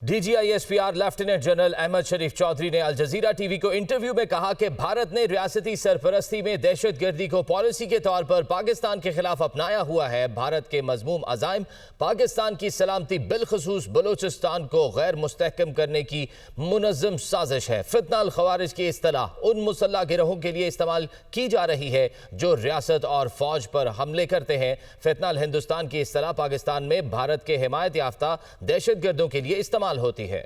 DGISPR lieutenant general Ahmad शरीफ चौधरी ने अल जजीरा TV को interview में कहा कि भारत ने रियासती सरपरस्ती में दहशतगर्दी को पॉलिसी के तौर पर पाकिस्तान के खिलाफ अपनाया हुआ है। भारत के मजमूम अज़ाइम पाकिस्तान की सलामती बिलखसूस बलूचिस्तान को गैर मुस्तहकम करने की मुनज़्ज़म साजिश है। फितना अल खवारिज की इस्तिलाह उन मुसल्लह गिरोहों के लिए इस्तेमाल की जा रही है जो रियासत और फौज पर हमले करते हैं। फितना अल हिंदुस्तान की इस्तिलाह पाकिस्तान में भारत के हिमायत याफ्ता दहशतगर्दों के लिए इस्तेमाल होती है।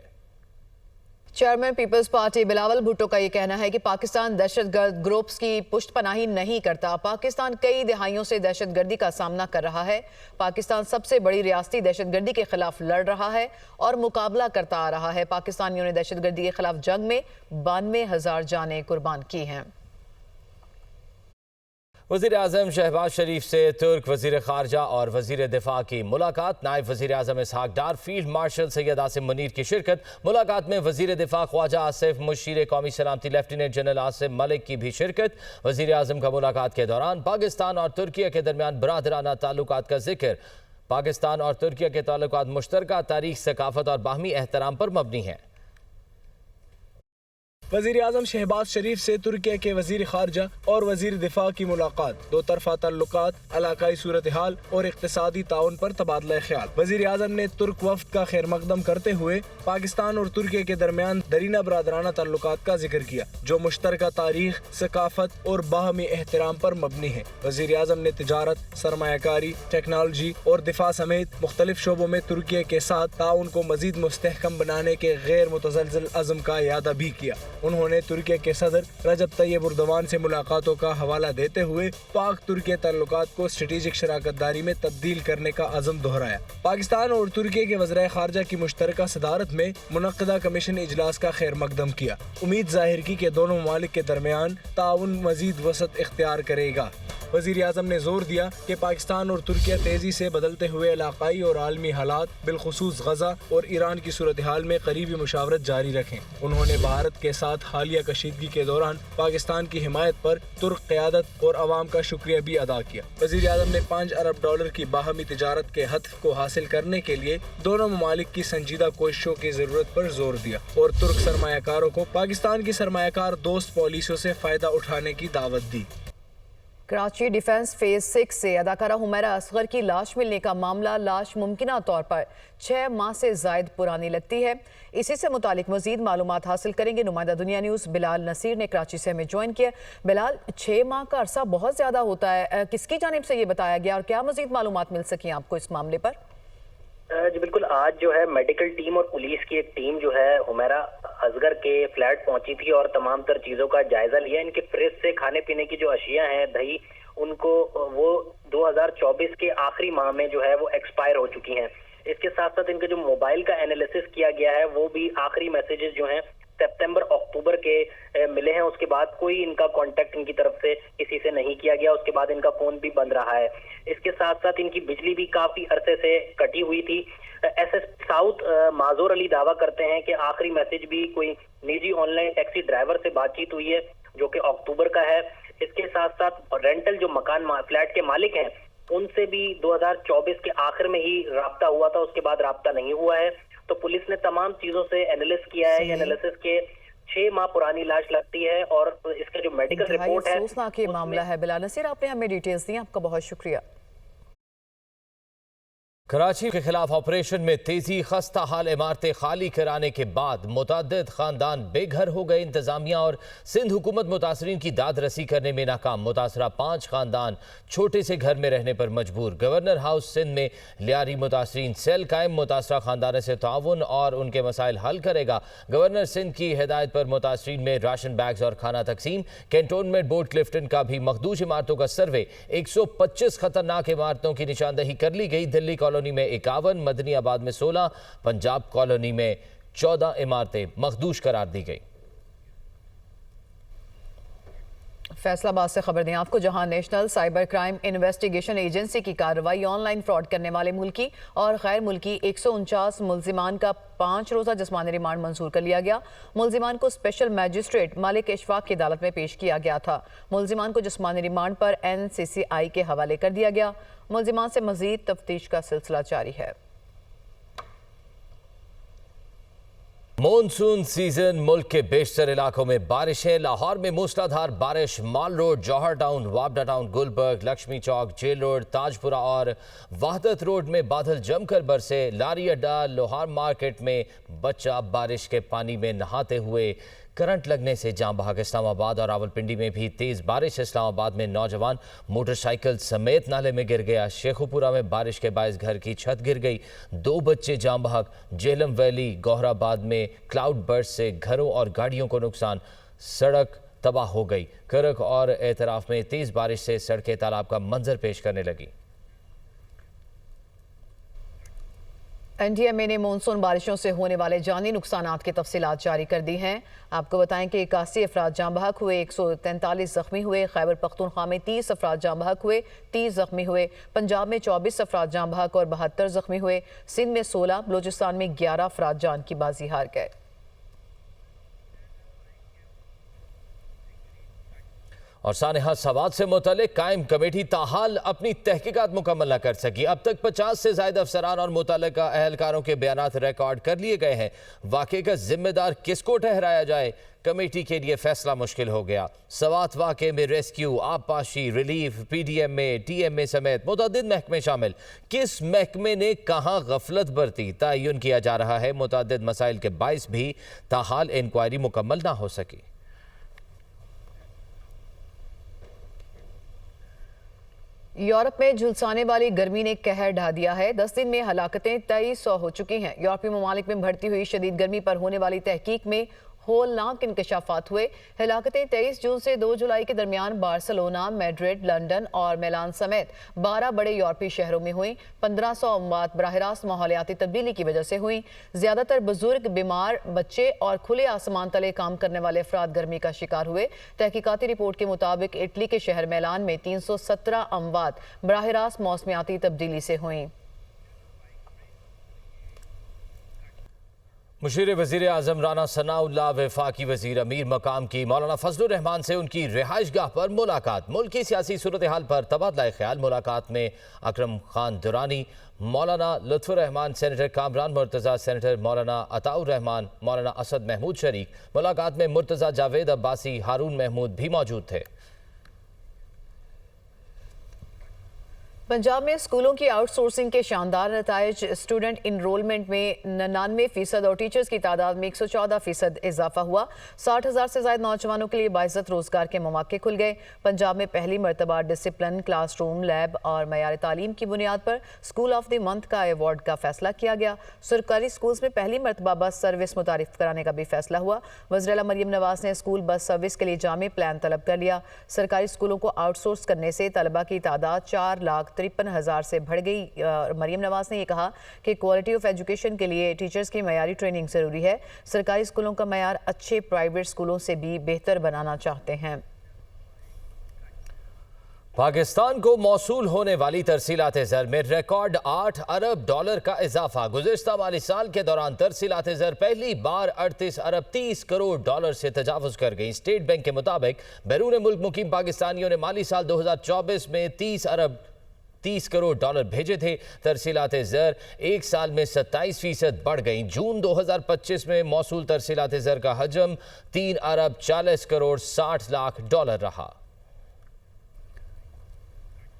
चेयरमैन पीपल्स पार्टी बिलावल भुट्टो का यह कहना है कि पाकिस्तान दहशतगर्द ग्रुप्स की पुष्टपनाही नहीं करता। पाकिस्तान कई दिहाइयों से दहशतगर्दी का सामना कर रहा है। पाकिस्तान सबसे बड़ी रियासती दहशतगर्दी के खिलाफ लड़ रहा है और मुकाबला करता आ रहा है। पाकिस्तानियों ने दहशतगर्दी के खिलाफ जंग में 92,000 जानें कुर्बान की हैं। वज़ीर आज़म शहबाज शरीफ से तुर्क वज़ीर ख़ारजा और वज़ीर दिफ़ा की मुलाकात। नायब वज़ीर आज़म इसहाक डार, फील्ड मार्शल सैयद आसिम मुनीर की शिरकत। मुलाकात में वज़ीर दिफ़ा ख्वाजा आसिफ, मुशीर कौमी सलामती लेफ्टिनेंट जनरल आसिम मलिक की भी शिरकत। वज़ीर आज़म का मुलाकात के दौरान पाकिस्तान और तुर्की के दरमियान बरादराना ताल्लुकात का जिक्र। पाकिस्तान और तुर्की के ताल्लुकात मुश्तरका तारीख, सकाफत और बाहमी एहतराम पर मबनी हैं। वज़ीर आज़म शहबाज शरीफ से तुर्की के वज़ीर ख़ारजा और वज़ीर दिफ़ा की मुलाकात। दो तरफ़ा ताल्लुकात, इलाकाई सूरत हाल और इक़्तिसादी ताउन पर तबादला ख्याल। वज़ीर आज़म ने तुर्क वफ़द का खैर मकदम करते हुए पाकिस्तान और तुर्की के दरमियान दरीना बरादराना ताल्लुकात का जिक्र किया जो मुश्तरका तारीख, सकाफत और बाहमी एहतराम पर मबनी है। वज़ीर आज़म ने तिजारत, सरमायाकारी, टेक्नोलॉजी और दिफा समेत मुख्तलिफ शोबों में तुर्की के साथ ताउन को मज़ीद मुस्तहकम बनाने के गैर मुतज़लज़ल अज़्म का यादा भी किया। उन्होंने तुर्की के सदर रजब तैयब एर्दोगान से मुलाकातों का हवाला देते हुए पाक तुर्की ताल्लुकात को स्ट्रेटेजिक शराकतदारी में तब्दील करने का अज़म दोहराया। पाकिस्तान और तुर्की के वज़ीर ख़ारजा की मुश्तरका सदारत में मुनक़्क़दा कमीशन इजलास का खैर मकदम किया। उम्मीद ज़ाहिर की कि दोनों ममालिक के दरमियान ताउन मज़ीद वसअत इख्तियार करेगा। वज़ीर आज़म ने जोर दिया कि पाकिस्तान और तुर्की तेज़ी से बदलते हुए इलाकाई और आलमी हालात, बिलखुसूस गजा और ईरान की सूरत हाल में करीबी मुशावरत जारी रखें। उन्होंने भारत के साथ हालिया कशीदगी के दौरान पाकिस्तान की हिमायत पर तुर्क क़यादत और अवाम का शुक्रिया भी अदा किया। वज़ीर आज़म ने $5 अरब की बाहमी तिजारत के हदफ को हासिल करने के लिए दोनों ममालिक की संजीदा कोशिशों की ज़रूरत पर जोर दिया और तुर्क सरमायाकारों को पाकिस्तान की सरमायाकार दोस्त पॉलिसियों से फ़ायदा उठाने की दावत दी। कराची डिफेंस फेज 6 से अदाकारा हुमैरा असगर की लाश मिलने का मामला, लाश मुमकिना तौर पर 6 माह से जायद पुरानी लगती है। इसी से मुतालिक मजीद मालूमात हासिल करेंगे। नुमाइंदा दुनिया न्यूज़ बिलाल नसीर ने कराची से हमें ज्वाइन किया। बिलाल, 6 माह का अरसा बहुत ज़्यादा होता है, किसकी जानिब से ये बताया गया और क्या मजीद मालूमात मिल सकी आपको इस मामले पर? जी बिल्कुल, आज जो है मेडिकल टीम और पुलिस की एक टीम जो है हुमैरा असगर के फ्लैट पहुंची थी और तमाम तर चीजों का जायजा लिया। इनके फ्रिज से खाने पीने की जो अशिया हैं, दही, उनको वो 2024 के आखिरी माह में जो है वो एक्सपायर हो चुकी हैं। इसके साथ साथ इनके जो मोबाइल का एनालिसिस किया गया है वो भी आखिरी मैसेजेस जो हैं सितंबर अक्टूबर के मिले हैं। उसके बाद कोई इनका कांटेक्ट इनकी तरफ से किसी से नहीं किया गया। उसके बाद इनका फोन भी बंद रहा है। इसके साथ साथ इनकी बिजली भी काफी अरसे से कटी हुई थी। एसएस साउथ माजूर अली दावा करते हैं कि आखिरी मैसेज भी कोई निजी ऑनलाइन टैक्सी ड्राइवर से बातचीत हुई है जो कि अक्टूबर का है। इसके साथ साथ रेंटल जो मकान फ्लैट के मालिक हैं उनसे भी 2024 के आखिर में ही राब्ता हुआ था, उसके बाद राब्ता नहीं हुआ है। तो पुलिस ने तमाम चीजों से एनालिसिस किया है। ये एनालिसिस के 6 माह पुरानी लाश लगती है और इसका जो मेडिकल रिपोर्ट है, अफसोसनाक ये मामला है। बिलाल नसीर, आपने हमें डिटेल्स दी, आपका बहुत शुक्रिया। कराची के खिलाफ ऑपरेशन में तेजी, खस्ता हाल इमारतें खाली कराने के बाद मुतअद्दिद खानदान बेघर हो गए। इंतजामिया और सिंध हुकूमत मुतासरीन की दाद रसी करने में नाकाम। मुतासरा 5 खानदान छोटे से घर में रहने पर मजबूर। गवर्नर हाउस सिंध में लियारी मुतासरीन सेल कायम, मुतासरा खानदान से ताउन और उनके मसाइल हल करेगा। गवर्नर सिंध की हिदायत पर मुतासरीन में राशन बैग्स और खाना तकसीम। कैंटोनमेंट बोर्ड क्लिफ्टन का भी मखदूश इमारतों का सर्वे। 125 खतरनाक इमारतों की निशानदही कर ली गई। दिल्ली कॉलोनी में 51, मदनी आबाद में 16, पंजाब कॉलोनी में 14 इमारतें मखदूश करार दी गई। फैसलाबाद से खबर दें आपको, जहां national cyber crime investigation agency की कार्रवाई ऑनलाइन फ्रॉड करने वाले मुल्की और गैर मुल्की 149 मुलजिमान का 5 रोज़ा जिस्मानी रिमांड मंजूर कर लिया गया। मुलजिमान को स्पेशल मैजिस्ट्रेट मालिक इशफाक की अदालत में पेश किया गया था। मुलजिमान को जिस्मानी रिमांड पर NCCI के हवाले कर दिया गया। मुलजिमान से मजीद तफ्तीश का सिलसिला जारी है। मॉनसून सीजन मुल्क के बेशतर इलाकों में बारिशें। लाहौर में मूसलाधार बारिश। माल रोड, जौहर टाउन, वापडा टाउन, गुलबर्ग, लक्ष्मी चौक, जेल रोड, ताजपुरा और वहदत रोड में बादल जमकर बरसे। लारी अड्डा, लोहार मार्केट में बच्चा बारिश के पानी में नहाते हुए करंट लगने से जान बहक। इस्लामाबाद और रावलपिंडी में भी तेज़ बारिश। इस्लामाबाद में नौजवान मोटरसाइकिल समेत नाले में गिर गया। शेखुपुरा में बारिश के बायस घर की छत गिर गई। 2 बच्चे जान बहक। जेहलम वैली, गौहराबाद में क्लाउड बर्स्ट से घरों और गाड़ियों को नुकसान। सड़क तबाह हो गई। करक और एतराफ में तेज़ बारिश से सड़कें तालाब का मंजर पेश करने लगी। एनडीएमए ने मानसून बारिशों से होने वाले जानी नुकसानात की तफसीलात जारी कर दी हैं। आपको बताएं कि 81 अफराद जाँ बहक हुए, 143 जख्मी हुए। खैबर पख्तूनख्वा में 30 अफराद जाँ बहक हुए, 30 जख्मी हुए। पंजाब में 24 अफराद जाँ बहक और 72 जख्मी हुए। सिंध में 16, बलूचिस्तान में 11 अफराद जान की बाजी हार गए। और सानहा सवाद से मुतल्लिक कायम कमेटी ताहाल अपनी तहकीकात मुकम्मल न कर सकी। अब तक 50 से ज़ायद अफसरान और मुतल्लिका अहलकारों के बयानात रिकॉर्ड कर लिए गए हैं। वाक़े का जिम्मेदार किसको ठहराया जाए, कमेटी के लिए फैसला मुश्किल हो गया। सवात वाक़े में रेस्क्यू, आबपाशी, रिलीफ, PDMA, TMA समेत मुतअद्दिद महकमे शामिल। किस महकमे ने कहाँ गफलत बरती, तयन किया जा रहा है। मुतअद्दिद मसाइल के बाइस भी ताहाल इंक्वायरी मुकम्मल ना हो सकी। यूरोप में झुलसाने वाली गर्मी ने कहर ढा दिया है। 10 दिन में हलाकतें 2300 हो चुकी हैं। यूरोपीय ममालिक में बढ़ती हुई शदीद गर्मी पर होने वाली तहकीक में होलनाक इंकशाफात हुए। हलाकतें 23 जून से 2 जुलाई के दरमियान बार्सिलोना, मैड्रिड, लंदन और मिलान समेत 12 बड़े यूरोपीय शहरों में हुई। 1500 अमवात बराह रास्त माहौलियाती तब्दीली की वजह से हुई। ज्यादातर बुजुर्ग, बीमार, बच्चे और खुले आसमान तले काम करने वाले अफराद गर्मी का शिकार हुए। तहकीकाती रिपोर्ट के मुताबिक इटली के शहर मिलान में 317 अमवात बराह रास्त मौसमियाती तब्दीली से हुई। मुशीर वज़ीर आज़म राना सनाउल्लाह वफाकी वज़ीर अमीर मकाम की मौलाना फजलुर रहमान से उनकी रिहाइशगाह पर मुलाकात। मुल्क की सियासी सूरत हाल पर तबादला ख्याल। मुलाकात में अकरम खान दुरानी, मौलाना लुत्फुर रहमान, सेनेटर कामरान मुर्तज़ा, सेनेटर मौलाना अताउर रहमान, मौलाना असद महमूद शरीक। मुलाकात में मुर्तज़ा जावेद अब्बासी, हारून महमूद भी मौजूद थे। पंजाब में स्कूलों की आउटसोर्सिंग के शानदार नताइज। स्टूडेंट इनरोलमेंट में 99% और टीचर्स की तादाद में 114% इजाफा हुआ। 60,000 से ज्यादा नौजवानों के लिए बाइज्जत रोजगार के मौके खुल गए। पंजाब में पहली मरतबा डिसिप्लिन, क्लासरूम, लैब और मयार तालीम की बुनियाद पर स्कूल ऑफ द मंथ का अवार्ड का फैसला किया गया। सरकारी स्कूल्स में पहली मरतबा बस सर्विस मुतारिफ कराने का भी फैसला हुआ। वज़ीर आला मरियम नवाज ने स्कूल बस सर्विस के लिए जामे प्लान तलब कर लिया। सरकारी स्कूलों को आउटसोर्स करने से तलबा की तादाद 4,53,000 से बढ़ गई। मरियम नवाज ने यह कहा कि क्वालिटी ऑफ एजुकेशन के लिए टीचर्स की मयारी ट्रेनिंग जरूरी है। सरकारी स्कूलों का मयार अच्छे प्राइवेट स्कूलों से भी बेहतर बनाना चाहते हैं। पाकिस्तान को मौसूल होने वाली तरसीलात ज़र में रिकॉर्ड $8 अरब का इजाफा। गुज़िश्ता माली साल के दौरान तरसीलात ज़र पहली बार $38 अरब 30 करोड़ से तजावुज़ कर गई। स्टेट बैंक के मुताबिक बैरून मुल्क मुकीम पाकिस्तानियों ने माली साल 2024 में $30 अरब 30 करोड़ भेजे थे। तरसीलात ज़र एक साल में 27% बढ़ गई। जून 2025 में मौसूल तरसीलात ज़र का हजम $3 अरब 40 करोड़ 60 लाख रहा।